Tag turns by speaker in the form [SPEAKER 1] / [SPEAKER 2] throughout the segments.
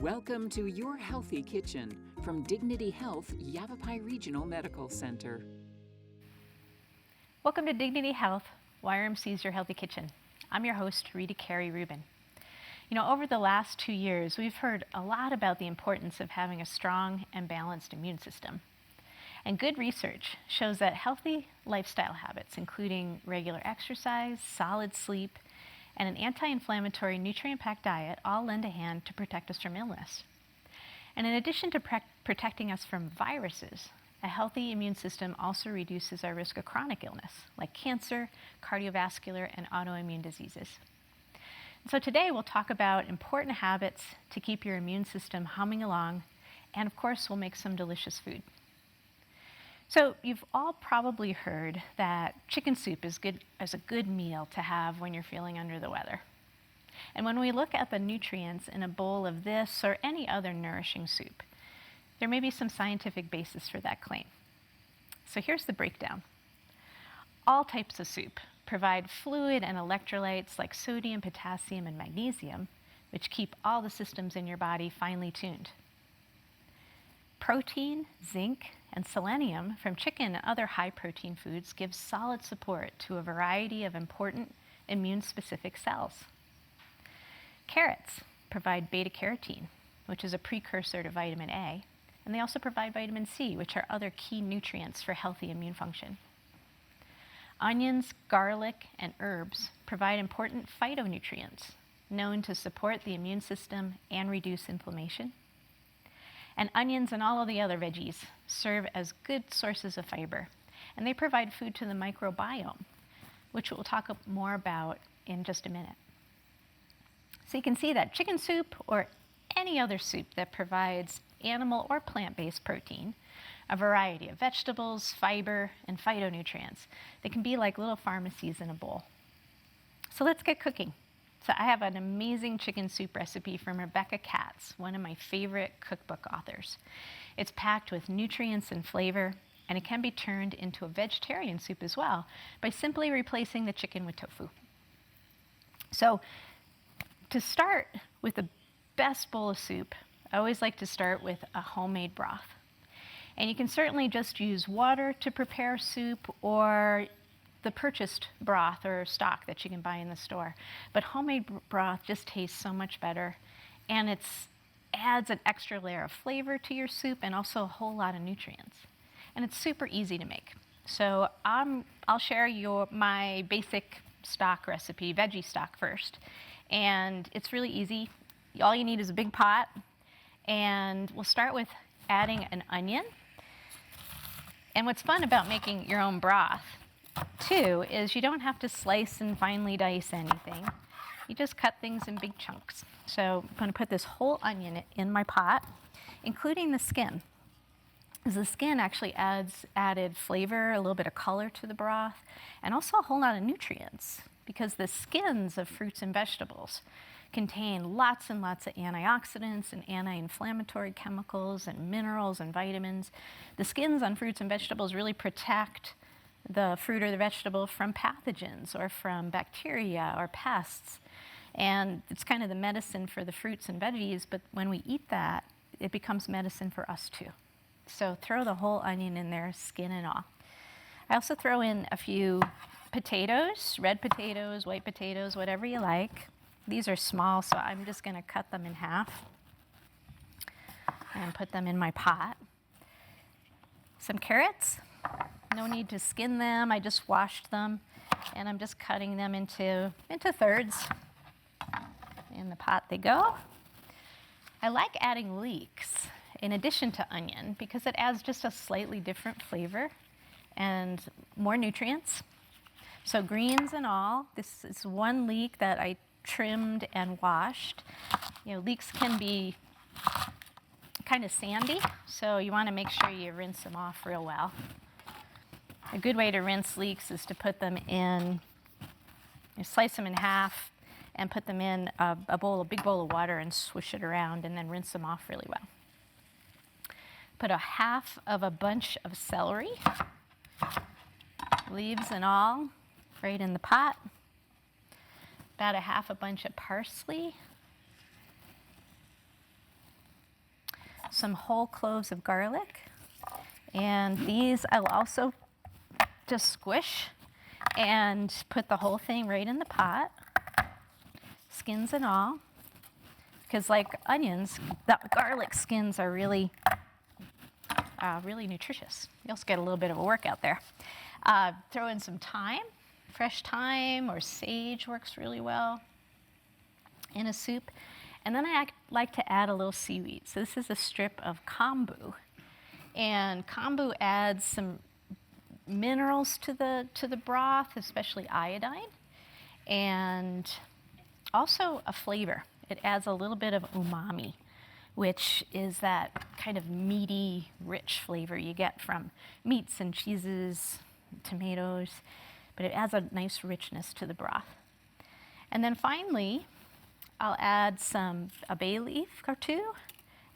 [SPEAKER 1] Welcome to Your Healthy Kitchen from Dignity Health Yavapai Regional Medical Center.
[SPEAKER 2] Welcome to Dignity Health, YRMC's Your Healthy Kitchen. I'm your host, Rita Carey Rubin. You know, over the last 2 years, we've heard a lot about the importance of having a strong and balanced immune system. And good research shows that healthy lifestyle habits, including regular exercise, solid sleep, and an anti-inflammatory, nutrient-packed diet all lend a hand to protect us from illness. And in addition to protecting us from viruses, a healthy immune system also reduces our risk of chronic illness, like cancer, cardiovascular, and autoimmune diseases. So today we'll talk about important habits to keep your immune system humming along, and of course we'll make some delicious food. So you've all probably heard that chicken soup is a good meal to have when you're feeling under the weather. And when we look at the nutrients in a bowl of this or any other nourishing soup, there may be some scientific basis for that claim. So here's the breakdown. All types of soup provide fluid and electrolytes like sodium, potassium, and magnesium, which keep all the systems in your body finely tuned. Protein, zinc, and selenium from chicken and other high-protein foods give solid support to a variety of important immune-specific cells. Carrots provide beta-carotene, which is a precursor to vitamin A, and they also provide vitamin C, which are other key nutrients for healthy immune function. Onions, garlic, and herbs provide important phytonutrients known to support the immune system and reduce inflammation. And onions and all of the other veggies serve as good sources of fiber, and they provide food to the microbiome, which we'll talk more about in just a minute. So you can see that chicken soup or any other soup that provides animal or plant-based protein, a variety of vegetables, fiber, and phytonutrients, they can be like little pharmacies in a bowl. So let's get cooking. So I have an amazing chicken soup recipe from Rebecca Katz, one of my favorite cookbook authors. It's packed with nutrients and flavor, and it can be turned into a vegetarian soup as well by simply replacing the chicken with tofu. So to start with the best bowl of soup, I always like to start with a homemade broth. And you can certainly just use water to prepare soup or the purchased broth or stock that you can buy in the store. But homemade broth just tastes so much better, and it adds an extra layer of flavor to your soup and also a whole lot of nutrients. And it's super easy to make. So I'll share my basic stock recipe, veggie stock first. And it's really easy. All you need is a big pot, and we'll start with adding an onion. And what's fun about making your own broth too is you don't have to slice and finely dice anything. You just cut things in big chunks. So I'm going to put this whole onion in my pot, including the skin. The skin actually added flavor, a little bit of color to the broth, and also a whole lot of nutrients, because the skins of fruits and vegetables contain lots and lots of antioxidants and anti-inflammatory chemicals and minerals and vitamins. The skins on fruits and vegetables really protect the fruit or the vegetable from pathogens or from bacteria or pests. And it's kind of the medicine for the fruits and veggies, but when we eat that, it becomes medicine for us too. So throw the whole onion in there, skin and all. I also throw in a few potatoes, red potatoes, white potatoes, whatever you like. These are small, so I'm just going to cut them in half and put them in my pot. Some carrots. No need to skin them. I just washed them, and I'm just cutting them into thirds. In the pot they go. I like adding leeks in addition to onion because it adds just a slightly different flavor and more nutrients. So greens and all. This is one leek that I trimmed and washed. You know, leeks can be kind of sandy, so you want to make sure you rinse them off real well. A good way to rinse leeks is to put them in, slice them in half and put them in a big bowl of water and swish it around and then rinse them off really well. Put a half of a bunch of celery, leaves and all, right in the pot. About a half a bunch of parsley. some whole cloves of garlic. And these I'll also just squish and put the whole thing right in the pot, skins and all. Because like onions, the garlic skins are really nutritious. You also get a little bit of a workout there. Throw in some thyme. Fresh thyme or sage works really well in a soup. And then I like to add a little seaweed. So this is a strip of kombu. And kombu adds some minerals to the broth, especially iodine, and also a flavor. It adds a little bit of umami, which is that kind of meaty, rich flavor you get from meats and cheeses, tomatoes, but it adds a nice richness to the broth. And then finally, I'll add a bay leaf or two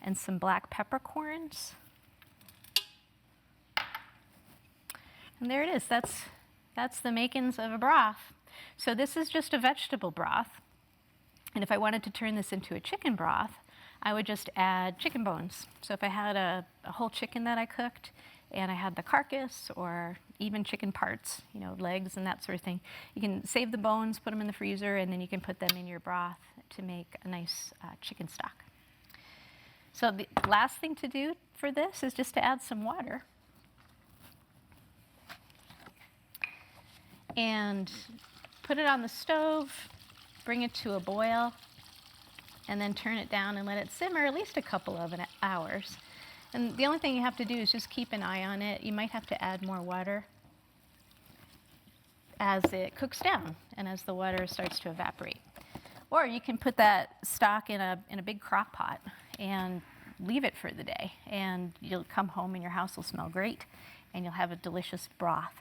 [SPEAKER 2] and some black peppercorns. And there it is. That's the makings of a broth. So this is just a vegetable broth. And if I wanted to turn this into a chicken broth, I would just add chicken bones. So if I had a whole chicken that I cooked and I had the carcass or even chicken parts, legs and that sort of thing, you can save the bones, put them in the freezer, and then you can put them in your broth to make a nice chicken stock. So the last thing to do for this is just to add some water. And put it on the stove, bring it to a boil, and then turn it down and let it simmer at least a couple of hours. And the only thing you have to do is just keep an eye on it. You might have to add more water as it cooks down and as the water starts to evaporate. Or you can put that stock in a big crock pot and leave it for the day. And you'll come home and your house will smell great and you'll have a delicious broth.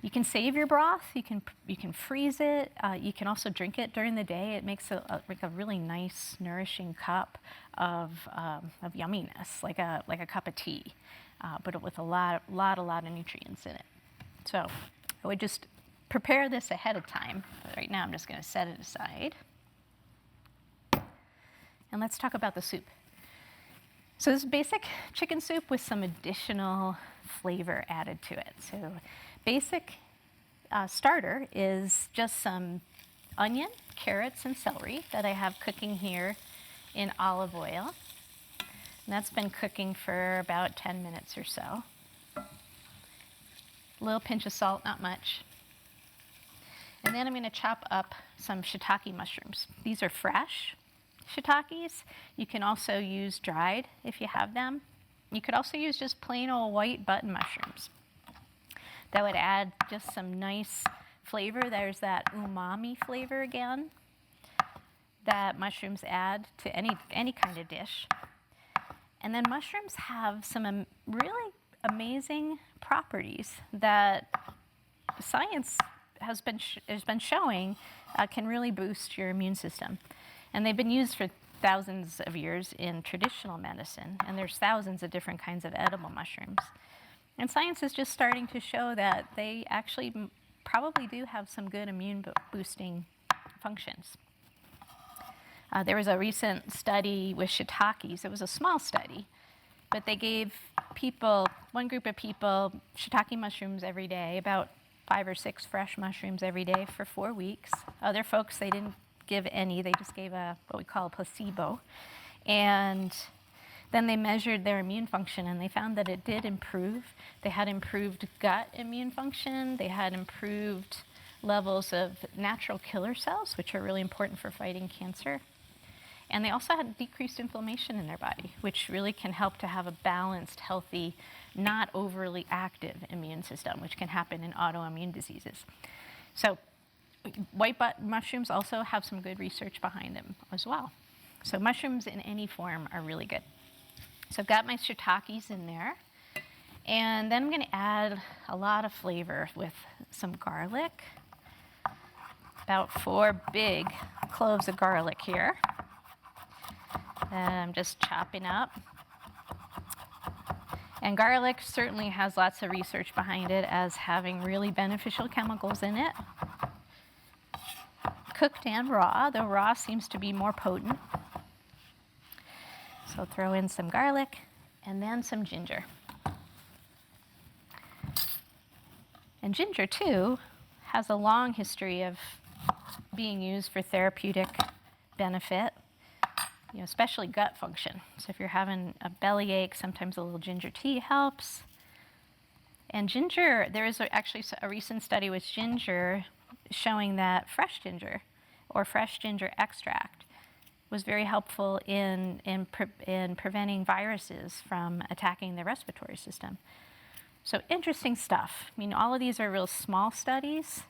[SPEAKER 2] You can save your broth, you can freeze it, you can also drink it during the day. It makes a really nice, nourishing cup of yumminess, like a cup of tea, but with a lot of nutrients in it. So I would just prepare this ahead of time. But right now I'm just going to set it aside. And let's talk about the soup. So this is basic chicken soup with some additional flavor added to it. So basic starter is just some onion, carrots, and celery that I have cooking here in olive oil. And that's been cooking for about 10 minutes or so. A little pinch of salt, not much. And then I'm going to chop up some shiitake mushrooms. These are fresh shiitakes. You can also use dried if you have them. You could also use just plain old white button mushrooms. That would add just some nice flavor. There's that umami flavor again that mushrooms add to any kind of dish. And then mushrooms have some really amazing properties that science has been showing can really boost your immune system. And they've been used for thousands of years in traditional medicine, and there's thousands of different kinds of edible mushrooms. And science is just starting to show that they actually probably do have some good immune boosting functions. There was a recent study with shiitakes. It was a small study, but they gave one group of people, shiitake mushrooms every day, about 5 or 6 fresh mushrooms every day for 4 weeks. Other folks, they didn't give any. They just gave what we call a placebo. And then they measured their immune function, and they found that it did improve. They had improved gut immune function. They had improved levels of natural killer cells, which are really important for fighting cancer. And they also had decreased inflammation in their body, which really can help to have a balanced, healthy, not overly active immune system, which can happen in autoimmune diseases. So white button mushrooms also have some good research behind them as well. So mushrooms in any form are really good. So I've got my shiitakes in there. And then I'm going to add a lot of flavor with some garlic. About 4 big cloves of garlic here. And I'm just chopping up. And garlic certainly has lots of research behind it as having really beneficial chemicals in it. Cooked and raw, though raw seems to be more potent. So So throw in some garlic and then some ginger. And ginger, too, has a long history of being used for therapeutic benefit, especially gut function. So if you're having a bellyache, sometimes a little ginger tea helps. And ginger, there is actually a recent study with ginger showing that fresh ginger or fresh ginger extract was very helpful in preventing viruses from attacking the respiratory system. So interesting stuff. I mean, all of these are real small studies,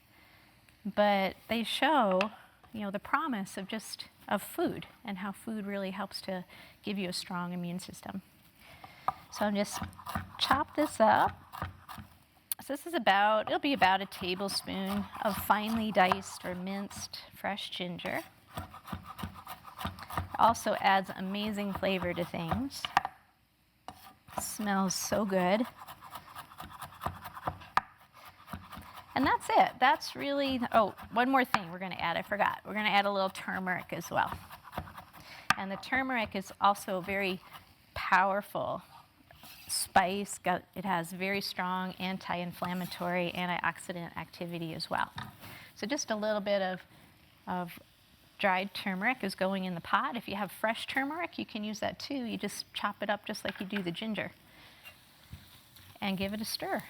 [SPEAKER 2] but they show, the promise of food and how food really helps to give you a strong immune system. So I'm just chop this up. So this is it'll be about a tablespoon of finely diced or minced fresh ginger. Also adds amazing flavor to things. Smells so good. And that's it. That's really, one more thing we're going to add. I forgot. We're going to add a little turmeric as well. And the turmeric is also a very powerful spice. It has very strong anti-inflammatory, antioxidant activity as well. So just a little bit of dried turmeric is going in the pot. If you have fresh turmeric, you can use that too. You just chop it up just like you do the ginger and give it a stir.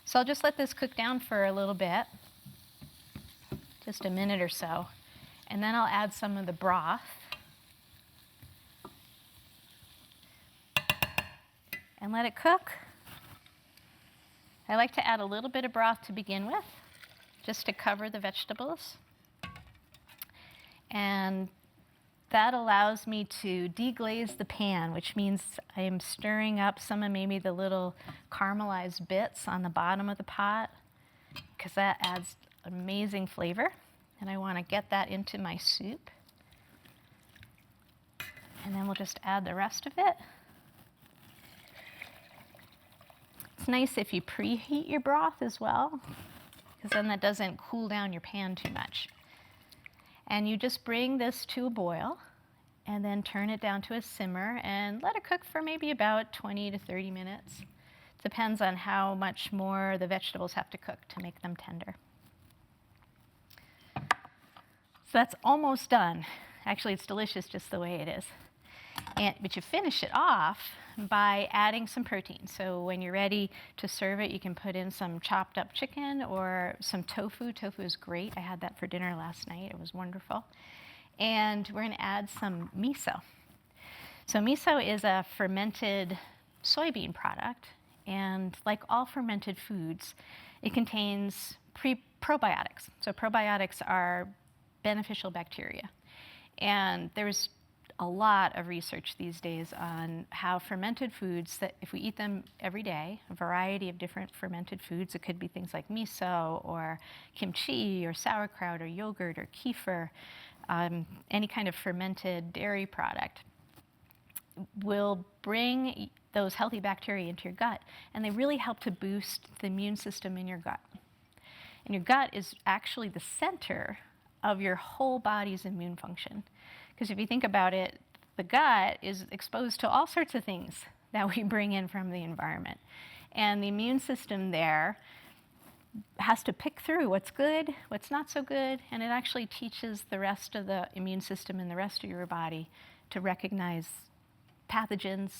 [SPEAKER 2] So I'll just let this cook down for a little bit, just a minute or so, and then I'll add some of the broth. And let it cook. I like to add a little bit of broth to begin with, just to cover the vegetables. And that allows me to deglaze the pan, which means I am stirring up some of maybe the little caramelized bits on the bottom of the pot, because that adds amazing flavor. And I want to get that into my soup. And then we'll just add the rest of it. It's nice if you preheat your broth as well, because then that doesn't cool down your pan too much. And you just bring this to a boil and then turn it down to a simmer and let it cook for maybe about 20 to 30 minutes. Depends on how much more the vegetables have to cook to make them tender. So that's almost done. Actually, it's delicious just the way it is. But you finish it off by adding some protein. So when you're ready to serve it, you can put in some chopped up chicken or some tofu. Tofu is great. I had that for dinner last night. It was wonderful. And we're going to add some miso. So miso is a fermented soybean product. And like all fermented foods, it contains probiotics. So probiotics are beneficial bacteria. And there's a lot of research these days on how fermented foods, that if we eat them every day, a variety of different fermented foods, it could be things like miso or kimchi or sauerkraut or yogurt or kefir, any kind of fermented dairy product, will bring those healthy bacteria into your gut, and they really help to boost the immune system in your gut. And your gut is actually the center of your whole body's immune function. Because if you think about it, the gut is exposed to all sorts of things that we bring in from the environment. And the immune system there has to pick through what's good, what's not so good, and it actually teaches the rest of the immune system and the rest of your body to recognize pathogens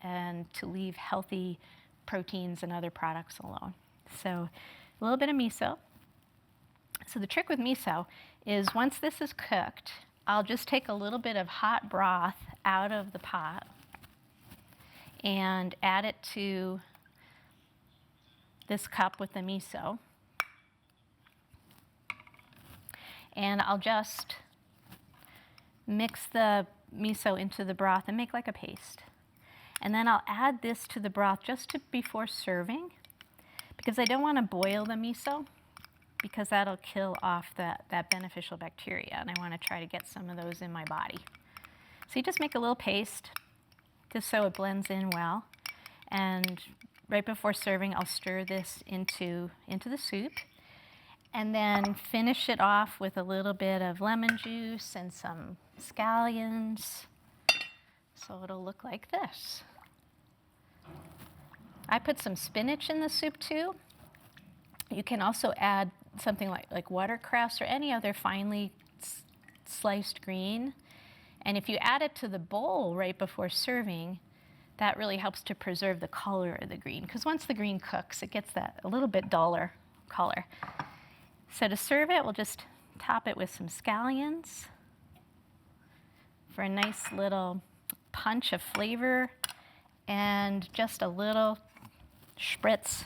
[SPEAKER 2] and to leave healthy proteins and other products alone. So a little bit of miso. So the trick with miso is once this is cooked, I'll just take a little bit of hot broth out of the pot and add it to this cup with the miso. And I'll just mix the miso into the broth and make like a paste. And then I'll add this to the broth just before serving, because I don't want to boil the miso, because that'll kill off that beneficial bacteria, and I want to try to get some of those in my body. So you just make a little paste, just so it blends in well. And right before serving, I'll stir this into the soup, and then finish it off with a little bit of lemon juice and some scallions So it'll look like this. I put some spinach in the soup too. You can also add something like watercress or any other finely sliced green. And if you add it to the bowl right before serving, that really helps to preserve the color of the green, because once the green cooks, it gets that a little bit duller color. So to serve it, we'll just top it with some scallions for a nice little punch of flavor, and just a little spritz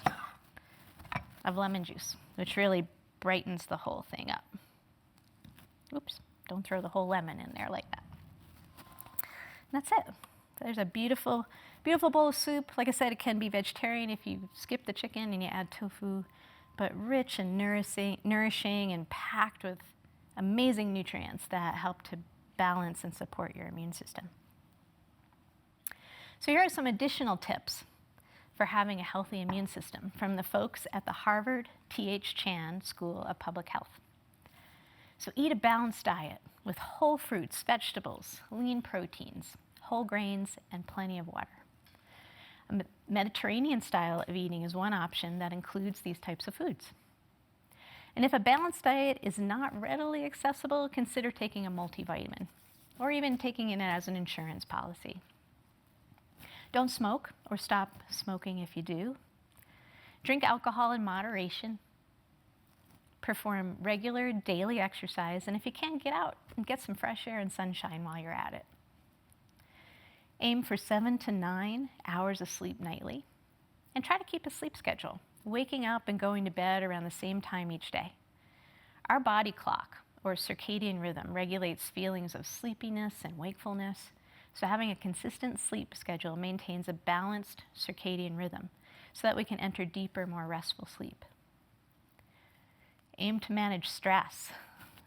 [SPEAKER 2] of lemon juice, which really brightens the whole thing up. Oops, don't throw the whole lemon in there like that. And that's it. There's a beautiful, beautiful bowl of soup. Like I said, it can be vegetarian if you skip the chicken and you add tofu, but rich and nourishing and packed with amazing nutrients that help to balance and support your immune system. So here are some additional tips for having a healthy immune system from the folks at the Harvard T.H. Chan School of Public Health. So eat a balanced diet with whole fruits, vegetables, lean proteins, whole grains, and plenty of water. A Mediterranean style of eating is one option that includes these types of foods. And if a balanced diet is not readily accessible, consider taking a multivitamin, or even taking it as an insurance policy. Don't smoke or stop smoking if you do. Drink alcohol in moderation. Perform regular daily exercise, and if you can, get out and get some fresh air and sunshine while you're at it. Aim for 7 to 9 hours of sleep nightly, and try to keep a sleep schedule, waking up and going to bed around the same time each day. Our body clock, or circadian rhythm, regulates feelings of sleepiness and wakefulness, so having a consistent sleep schedule maintains a balanced circadian rhythm so that we can enter deeper, more restful sleep. Aim to manage stress.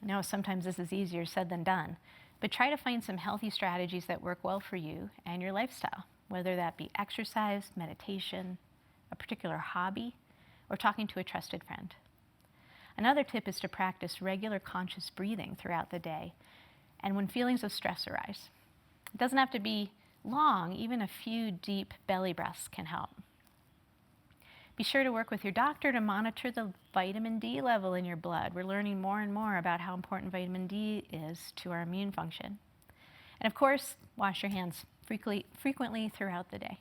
[SPEAKER 2] I know sometimes this is easier said than done, but try to find some healthy strategies that work well for you and your lifestyle, whether that be exercise, meditation, a particular hobby, or talking to a trusted friend. Another tip is to practice regular conscious breathing throughout the day and when feelings of stress arise. It doesn't have to be long, even a few deep belly breaths can help. Be sure to work with your doctor to monitor the vitamin D level in your blood. We're learning more and more about how important vitamin D is to our immune function. And of course, wash your hands frequently throughout the day.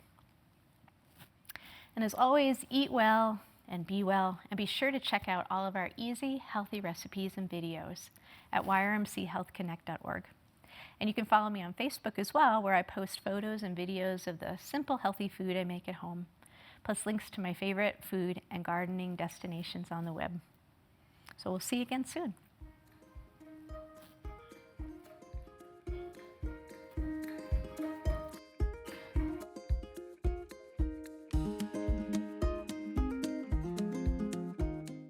[SPEAKER 2] And as always, eat well and be well, and be sure to check out all of our easy, healthy recipes and videos at yrmchealthconnect.org. And you can follow me on Facebook as well, where I post photos and videos of the simple, healthy food I make at home, plus links to my favorite food and gardening destinations on the web. So we'll see you again soon.